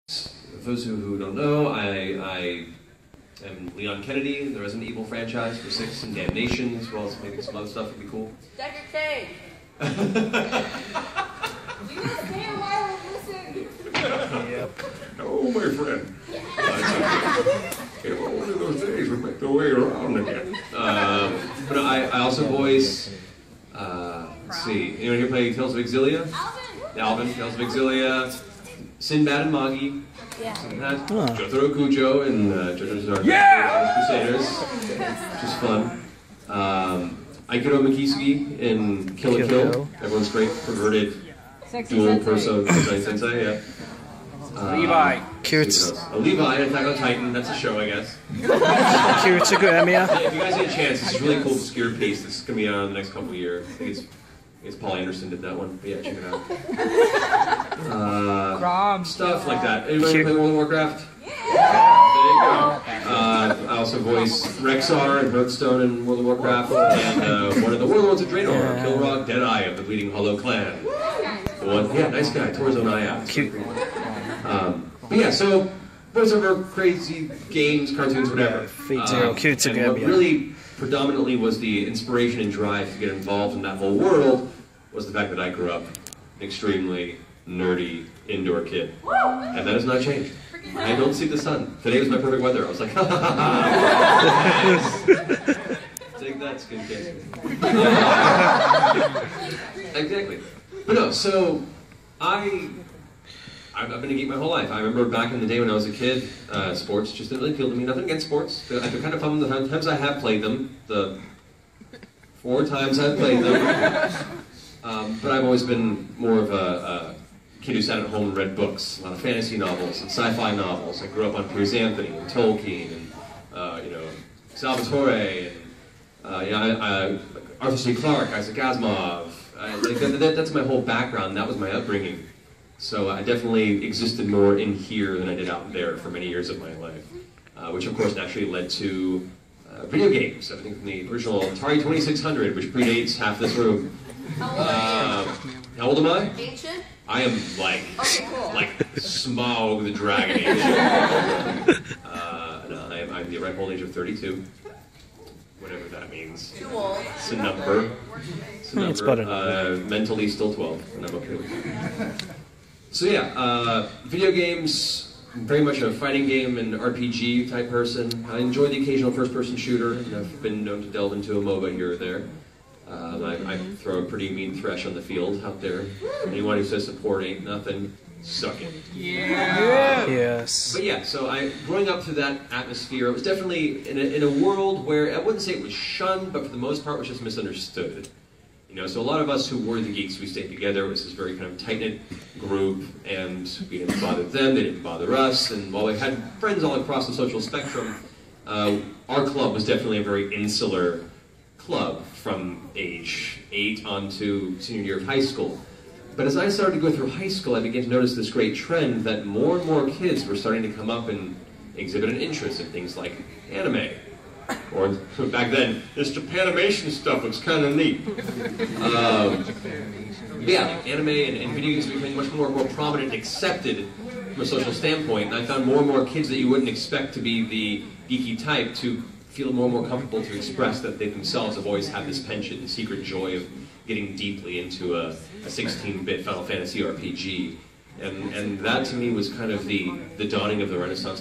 For those who don't know, I am Leon Kennedy, the Resident Evil franchise for 6 and Damnation, as well as maybe some other stuff would be cool. Decker K! You just stay a while and listen! Yep. Oh, my friend. One of those days would make their way around again. But I also voice, let's see, anyone here play Tales of Exilia? Alvin, Tales of Exilia. Sinbad and Magi. Yeah. Jotaro Kujo and JoJo's Crusaders, which is fun. Aikiro Mikisugi in Kill la Kill. Everyone's great, perverted, dual persona sensei, yeah. Levi. Levi, Attack on Titan, that's a show, I guess. Kiritsugu Emiya. If you guys get a chance, it's a really cool, obscure piece. This is going to be on in the next couple of years. I think it's Paul Anderson did that one, but yeah, check it out. Stuff like that. Anybody play World of Warcraft? Yeah! There you go. I also voice Rexar and Hearthstone in World of Warcraft, and one of the Warlords of Draenor, Kilrock Deadeye of the Bleeding Hollow Clan. Yeah, nice guy, tore his own eye out. Cute. But yeah, so voiceover, crazy games, cartoons, whatever. Kiritsugu Emiya. What really predominantly was the inspiration and drive to get involved in that whole world was the fact that I grew up an extremely nerdy indoor kid. And that has not changed. I don't see the sun. Today was my perfect weather. I was like, ha ha ha ha. Take that, skin cancer. Exactly. But no, so I've been a geek my whole life. I remember back in the day when I was a kid, sports just didn't really appeal to me. Nothing against sports. I've been kind of fun the times I have played them. The 4 times I've played them. But I've always been more of a kid who sat at home and read books. A lot of fantasy novels and sci-fi novels. I grew up on Piers Anthony and Tolkien and Salvatore and Arthur C. Clarke, Isaac Asimov. That's my whole background. That was my upbringing. So I definitely existed more in here than I did out there for many years of my life, which of course naturally led to video games. Everything from the original Atari 2600, which predates half this room. How old am I? Ancient? I am like, like Smaug the Dragon Ancient. No, I'm the ripe old age of 32. Whatever that means. Too old. It's a number. It's a number. It's better. Mentally still 12, and I'm okay with it. So yeah, video games, very much a fighting game and RPG type person. I enjoy the occasional first-person shooter, and I've been known to delve into a MOBA here or there. I throw a pretty mean thresh on the field out there. Anyone who says support ain't nothing, suck it. Yeah. Yes. But yeah, so growing up through that atmosphere, it was definitely in a world where I wouldn't say it was shunned, but for the most part was just misunderstood. You know, so a lot of us who were the geeks, we stayed together. It was this very kind of tight-knit group, and we didn't bother them, they didn't bother us, and while we had friends all across the social spectrum, our club was definitely a very insular club from age 8 on to senior year of high school. But as I started to go through high school, I began to notice this great trend that more and more kids were starting to come up and exhibit an interest in things like anime. Or back then, this Japanimation stuff looks kind of neat. Yeah, anime and video games became much more prominent and accepted from a social standpoint. And I found more and more kids that you wouldn't expect to be the geeky type to feel more and more comfortable to express that they themselves have always had this penchant, the secret joy of getting deeply into a 16-bit Final Fantasy RPG. And that to me was kind of the dawning of the Renaissance.